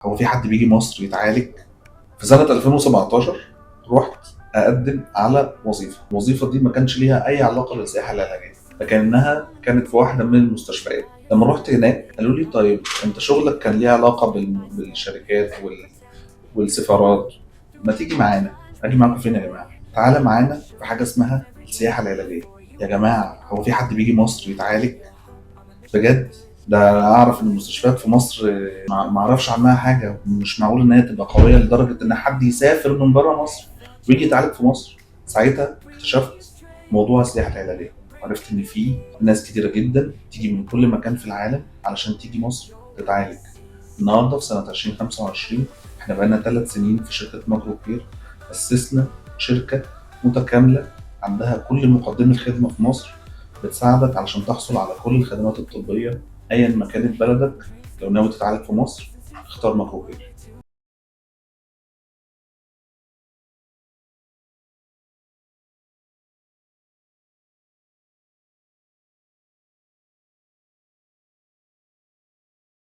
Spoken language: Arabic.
هو في حد بيجي مصر يتعالج؟ في سنة 2017 رحت أقدم على وظيفة، الوظيفة دي ما كانش ليها أي علاقة بالسياحة العلاجية، لكنها كانت في واحدة من المستشفيات. لما رحت هناك قالوا لي طيب أنت شغلك كان ليه علاقة بالشركات والسفارات، ما تيجي معانا. أجي معاكم فين يا جماعة؟ تعالى معانا في حاجة اسمها السياحة العلاجية. يا جماعة هو في حد بيجي مصر يتعالج؟ بجد؟ ده أنا اعرف ان المستشفيات في مصر ما اعرفش عنها حاجه، مش معقول ان هي تبقى قويه لدرجه ان حد يسافر من بره مصر ويجي يتعالج في مصر. ساعتها اكتشفت موضوع السياحه العلاجيه، عرفت ان في ناس كتيره جدا تيجي من كل مكان في العالم علشان تيجي مصر تتعالج. النهارده في سنه 2025 احنا بقالنا 3 سنين في شركه ماكرو كير اسسنا شركه متكامله عندها كل مقدمي الخدمه في مصر، بتساعدك علشان تحصل على كل الخدمات الطبيه ايا ما كانت بلدك. لو ناوي تتعالج في مصر اختار ماكرو كير.